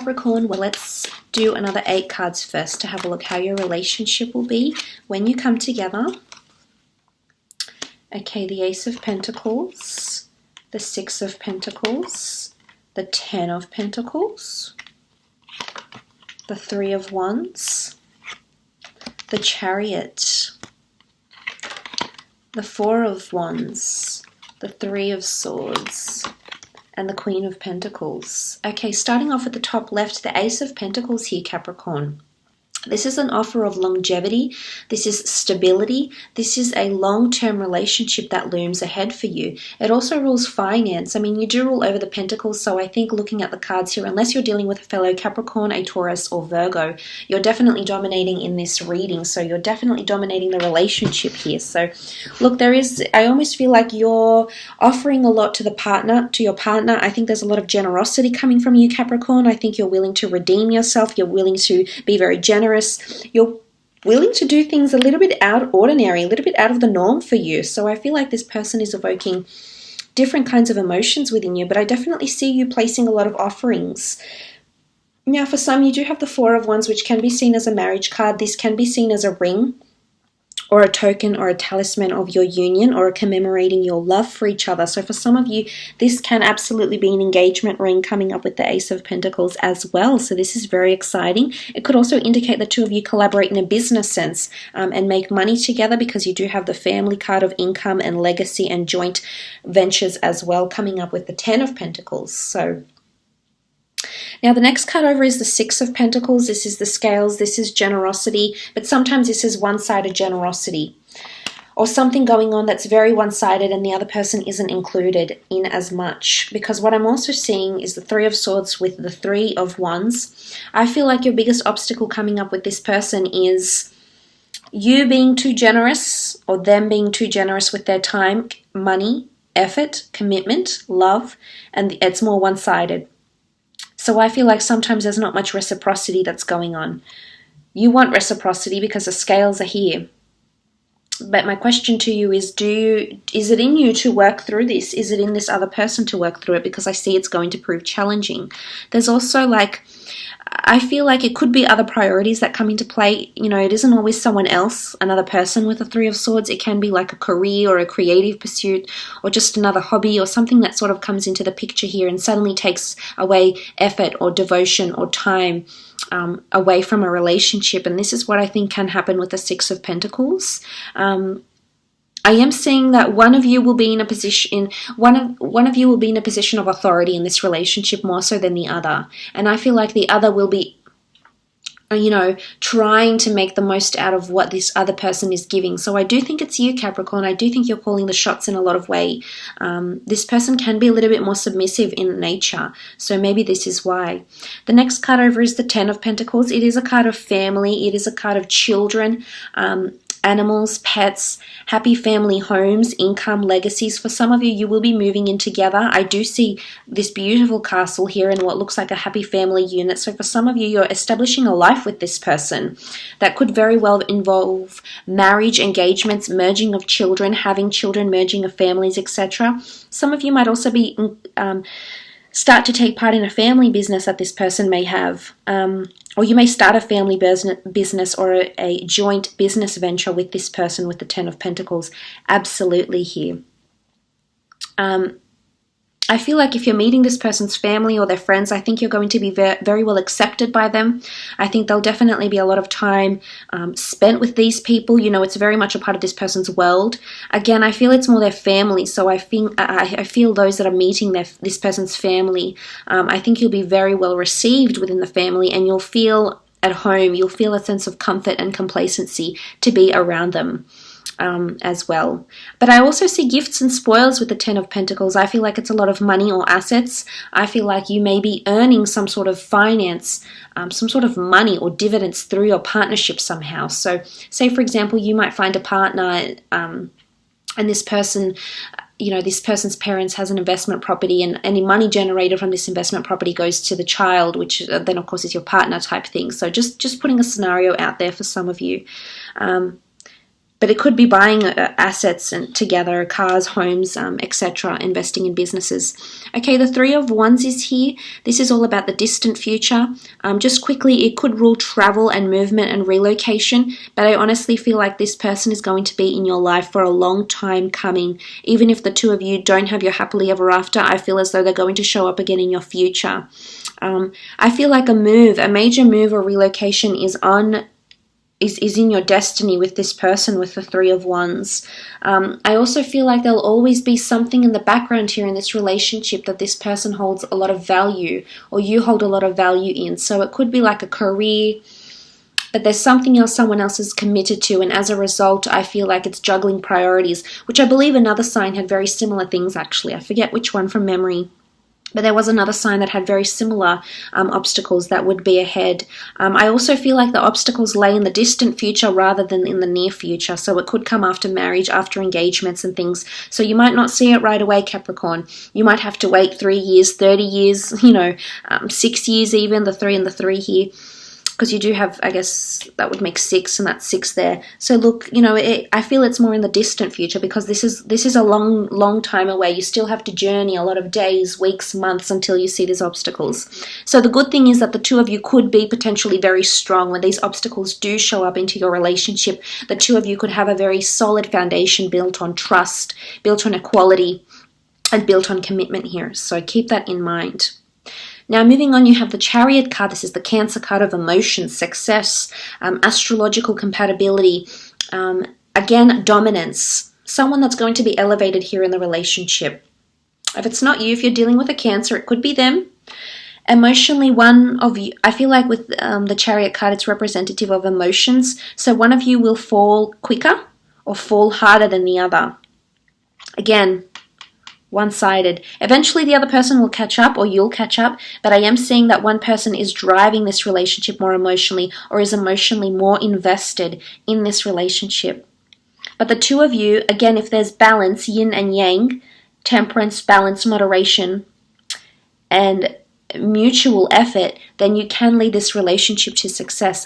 Capricorn. Well, let's do another 8 cards first to have a look how your relationship will be when you come together. Okay, the Ace of Pentacles, the 6 of Pentacles, the 10 of Pentacles, the 3 of Wands, the Chariot, the 4 of Wands, the 3 of Swords, and the Queen of Pentacles. Okay, starting off at the top left, the Ace of Pentacles here, Capricorn. This is an offer of longevity. This is stability. This is a long-term relationship that looms ahead for you. It also rules finance. I mean, you do rule over the Pentacles, so I think looking at the cards here, unless you're dealing with a fellow Capricorn, a Taurus, or Virgo, you're definitely dominating in this reading. So you're definitely dominating the relationship here. So look, I almost feel like you're offering a lot to your partner. I think there's a lot of generosity coming from you, Capricorn. I think you're willing to redeem yourself. You're willing to be very generous. You're willing to do things a little bit out of ordinary, a little bit out of the norm for you. So I feel like this person is evoking different kinds of emotions within you, but I definitely see you placing a lot of offerings. Now, for some, you do have the 4 of Wands, which can be seen as a marriage card. This can be seen as a ring, or a token or a talisman of your union, or commemorating your love for each other. So for some of you, this can absolutely be an engagement ring coming up with the Ace of Pentacles as well. So this is very exciting. It could also indicate the two of you collaborate in a business sense and make money together, because you do have the family card of income and legacy and joint ventures as well coming up with the 10 of Pentacles. So now the next card over is the 6 of Pentacles. This is the scales, this is generosity, but sometimes this is one-sided generosity, or something going on that's very one-sided and the other person isn't included in as much. Because what I'm also seeing is the 3 of Swords with the 3 of Wands. I feel like your biggest obstacle coming up with this person is you being too generous, or them being too generous with their time, money, effort, commitment, love, and it's more one-sided. So I feel like sometimes there's not much reciprocity that's going on. You want reciprocity because the scales are here. But my question to you is, is it in you to work through this? Is it in this other person to work through it? Because I see it's going to prove challenging. There's also I feel like it could be other priorities that come into play. You know, it isn't always someone else, another person with a 3 of Swords. It can be like a career or a creative pursuit, or just another hobby, or something that sort of comes into the picture here and suddenly takes away effort or devotion or time away from a relationship. And this is what I think can happen with the 6 of Pentacles. I am seeing that one of you will be in a position of authority in this relationship more so than the other. And I feel like the other will be, trying to make the most out of what this other person is giving. So I do think it's you, Capricorn. I do think you're calling the shots in a lot of way. This person can be a little bit more submissive in nature. So maybe this is why. The next card over is the 10 of Pentacles. It is a card of family. It is a card of children, animals, pets, happy family homes, income, legacies. For some of you, you will be moving in together. I do see this beautiful castle here in what looks like a happy family unit. So for some of you, you're establishing a life with this person. That could very well involve marriage, engagements, merging of children, having children, merging of families, etc. Some of you might also be start to take part in a family business that this person may have. Or you may start a family business or a joint business venture with this person with the 10 of Pentacles. Absolutely here. I feel like if you're meeting this person's family or their friends, I think you're going to be very well accepted by them. I think there'll definitely be a lot of time spent with these people. You know, it's very much a part of this person's world. Again, I feel it's more their family. So I feel those that are meeting this person's family, I think you'll be very well received within the family, and you'll feel at home. You'll feel a sense of comfort and complacency to be around them. As well. But I also see gifts and spoils with the 10 of Pentacles. I feel like it's a lot of money or assets. I feel like you may be earning some sort of finance, some sort of money or dividends through your partnership somehow. So say, for example, you might find a partner and this person, this person's parents has an investment property, and any money generated from this investment property goes to the child, which then of course is your partner type thing. So just putting a scenario out there for some of you. But it could be buying assets and together, cars, homes, etc., investing in businesses. Okay, the Three of Wands is here. This is all about the distant future. Just quickly, it could rule travel and movement and relocation, but I honestly feel like this person is going to be in your life for a long time coming. Even if the two of you don't have your happily ever after, I feel as though they're going to show up again in your future. I feel like a major move or relocation is in your destiny with this person, with the Three of Wands. I also feel like there'll always be something in the background here in this relationship that this person holds a lot of value, or you hold a lot of value in. So it could be like a career, but there's something else someone else is committed to, and as a result, I feel like it's juggling priorities, which I believe another sign had very similar things, actually. I forget which one from memory. But there was another sign that had very similar obstacles that would be ahead. I also feel like the obstacles lay in the distant future rather than in the near future. So it could come after marriage, after engagements and things. So you might not see it right away, Capricorn. You might have to wait 3 years, 30 years, 6 years even, the 3 and the 3 here. Because you do have, I guess, that would make 6, and that's 6 there. So look, I feel it's more in the distant future, because this is a long time away. You still have to journey a lot of days, weeks, months until you see these obstacles. So the good thing is that the two of you could be potentially very strong when these obstacles do show up into your relationship. The two of you could have a very solid foundation built on trust, built on equality, and built on commitment here. So keep that in mind. Now, moving on, you have the Chariot card. This is the Cancer card of emotions, success, astrological compatibility, again, dominance. Someone that's going to be elevated here in the relationship. If it's not you, if you're dealing with a Cancer, it could be them. Emotionally, one of you, I feel like with the Chariot card, it's representative of emotions. So one of you will fall quicker or fall harder than the other. Again, one-sided. Eventually the other person will catch up, or you'll catch up, but I am seeing that one person is driving this relationship more emotionally, or is emotionally more invested in this relationship. But the two of you, again, if there's balance, yin and yang, temperance, balance, moderation, and mutual effort, then you can lead this relationship to success.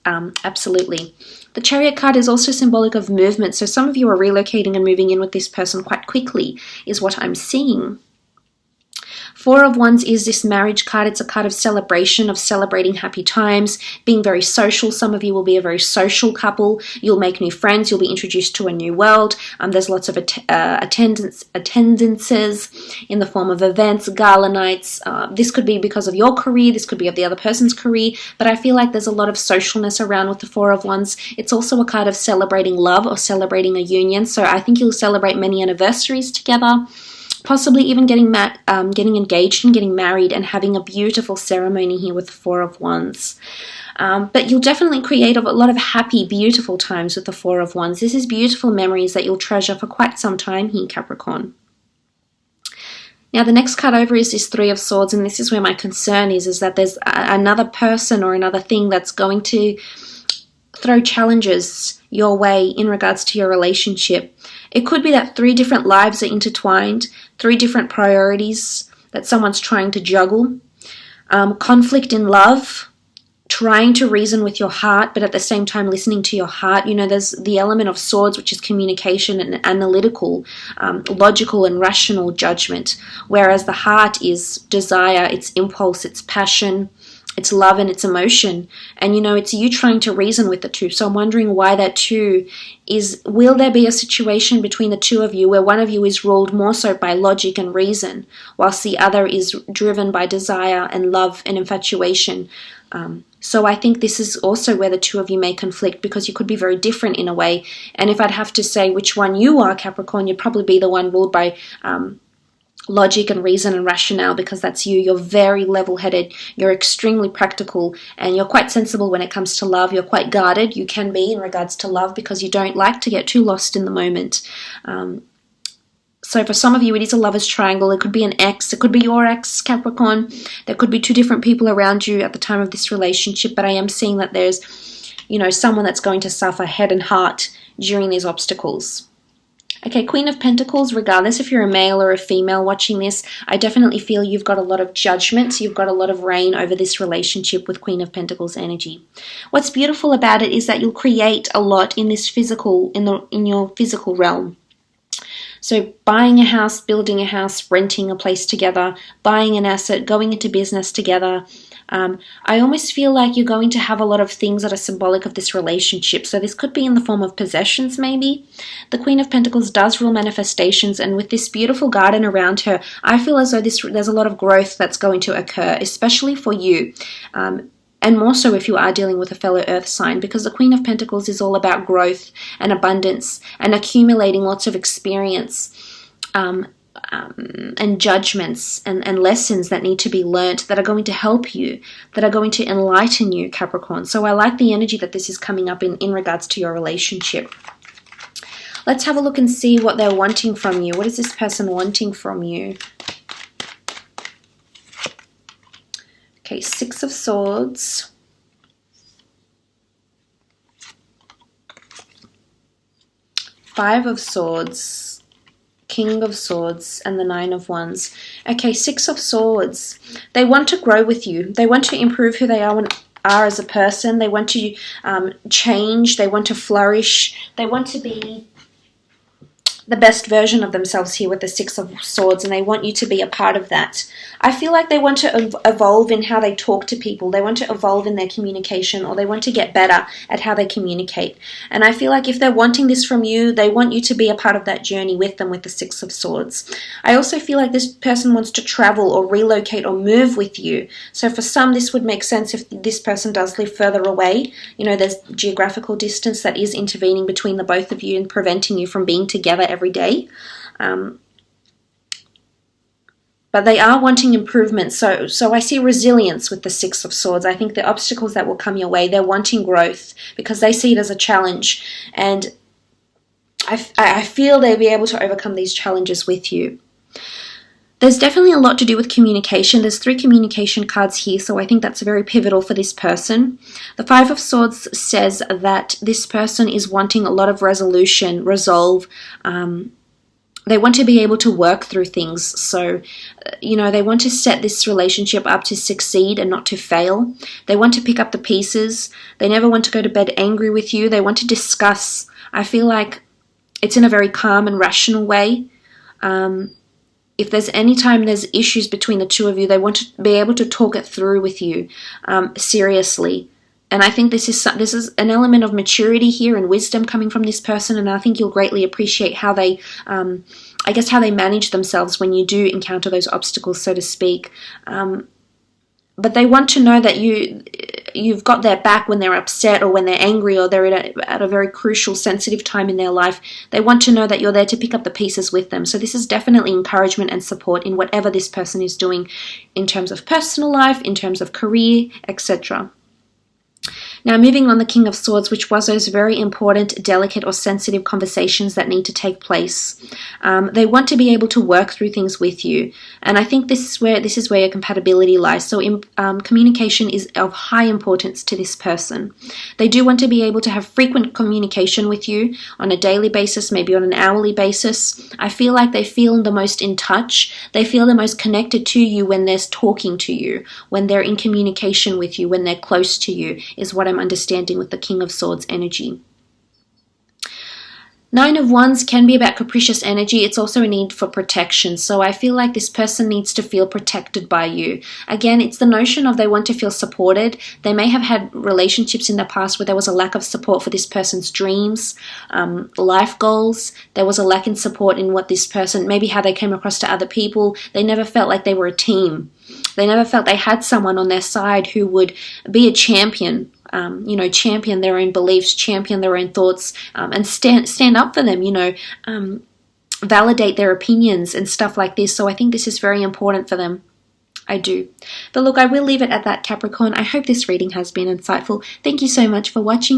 Absolutely. The Chariot card is also symbolic of movement, so some of you are relocating and moving in with this person quite quickly, is what I'm seeing. Four of Wands is this marriage card. It's a card of celebration, of celebrating happy times, being very social. Some of you will be a very social couple. You'll make new friends. You'll be introduced to a new world. There's lots of attendances in the form of events, gala nights. This could be because of your career. This could be of the other person's career. But I feel like there's a lot of socialness around with the Four of Wands. It's also a card of celebrating love or celebrating a union. So I think you'll celebrate many anniversaries together. Possibly even getting engaged and getting married and having a beautiful ceremony here with the Four of Wands. But you'll definitely create a lot of happy, beautiful times with the Four of Wands. This is beautiful memories that you'll treasure for quite some time here, Capricorn. Now, the next card over is this Three of Swords, and this is where my concern is that there's another person or another thing that's going to throw challenges your way in regards to your relationship. It could be that 3 different lives are intertwined, 3 different priorities that someone's trying to juggle, conflict in love, trying to reason with your heart, but at the same time listening to your heart. There's the element of swords, which is communication and analytical, logical and rational judgment, whereas the heart is desire, it's impulse, it's passion, it's love and it's emotion. And it's you trying to reason with the two. So I'm wondering why that too is. Will there be a situation between the two of you where one of you is ruled more so by logic and reason, whilst the other is driven by desire and love and infatuation? So I think this is also where the two of you may conflict, because you could be very different in a way. And if I'd have to say which one you are, Capricorn, you'd probably be the one ruled by logic and reason and rationale, because that's you. You're very level-headed, you're extremely practical, and you're quite sensible when it comes to love. You're quite guarded, you can be, in regards to love, because you don't like to get too lost in the moment. So for some of you, it is a lover's triangle. It could be an ex, it could be your ex, Capricorn. There could be 2 different people around you at the time of this relationship, but I am seeing that there's, someone that's going to suffer head and heart during these obstacles. Okay, Queen of Pentacles, regardless if you're a male or a female watching this, I definitely feel you've got a lot of judgment. You've got a lot of reign over this relationship with Queen of Pentacles energy. What's beautiful about it is that you'll create a lot in this physical, in your physical realm. So buying a house, building a house, renting a place together, buying an asset, going into business together. I almost feel like you're going to have a lot of things that are symbolic of this relationship. So this could be in the form of possessions maybe. The Queen of Pentacles does rule manifestations, and with this beautiful garden around her, I feel as though there's a lot of growth that's going to occur, especially for you. And more so if you are dealing with a fellow earth sign, because the Queen of Pentacles is all about growth and abundance and accumulating lots of experience and judgments and lessons that need to be learnt, that are going to help you, that are going to enlighten you, Capricorn. So I like the energy that this is coming up in regards to your relationship. Let's have a look and see what they're wanting from you. What is this person wanting from you? Okay, Six of Swords. Five of Swords. King of Swords, and the Nine of Wands. Okay, Six of Swords. They want to grow with you. They want to improve who they are as a person. They want to change. They want to flourish. They want to be the best version of themselves here with the Six of Swords, and they want you to be a part of that. I feel like they want to evolve in how they talk to people. They want to evolve in their communication, or they want to get better at how they communicate. And I feel like if they're wanting this from you, they want you to be a part of that journey with them with the Six of Swords. I also feel like this person wants to travel or relocate or move with you. So for some, this would make sense if this person does live further away. You know, there's geographical distance that is intervening between the both of you and preventing you from being together every day. But they are wanting improvement. So I see resilience with the Six of Swords. I think the obstacles that will come your way, they're wanting growth because they see it as a challenge. And I feel they'll be able to overcome these challenges with you. There's definitely a lot to do with communication. There's 3 communication cards here, so I think that's very pivotal for this person. The Five of Swords says that this person is wanting a lot of resolution, resolve. They want to be able to work through things. So, you know, they want to set this relationship up to succeed and not to fail. They want to pick up the pieces. They never want to go to bed angry with you. They want to discuss. I feel like it's in a very calm and rational way. If there's any time there's issues between the two of you, they want to be able to talk it through with you seriously. And I think this is an element of maturity here and wisdom coming from this person, and I think you'll greatly appreciate how they, I guess, how they manage themselves when you do encounter those obstacles, so to speak. But they want to know that you've got their back when they're upset or when they're angry or they're at a very crucial, sensitive time in their life. They want to know that you're there to pick up the pieces with them. So this is definitely encouragement and support in whatever this person is doing in terms of personal life, in terms of career, etc. Now, moving on, the King of Swords, which was those very important, delicate or sensitive conversations that need to take place. They want to be able to work through things with you. And I think this is where your compatibility lies. So communication is of high importance to this person. They do want to be able to have frequent communication with you on a daily basis, maybe on an hourly basis. I feel like they feel the most in touch. They feel the most connected to you when they're talking to you, when they're in communication with you, when they're close to you, is what I'm understanding with the King of Swords energy. Nine of Wands can be about capricious energy. It's also a need for protection. So I feel like this person needs to feel protected by you. Again, it's the notion of they want to feel supported. They may have had relationships in the past where there was a lack of support for this person's dreams, life goals. There was a lack in support in what this person, maybe how they came across to other people. They never felt like they were a team. They never felt they had someone on their side who would be a champion. Champion their own beliefs, champion their own thoughts, and stand up for them, validate their opinions and stuff like this. So I think this is very important for them. I do. But look, I will leave it at that, Capricorn. I hope this reading has been insightful. Thank you so much for watching.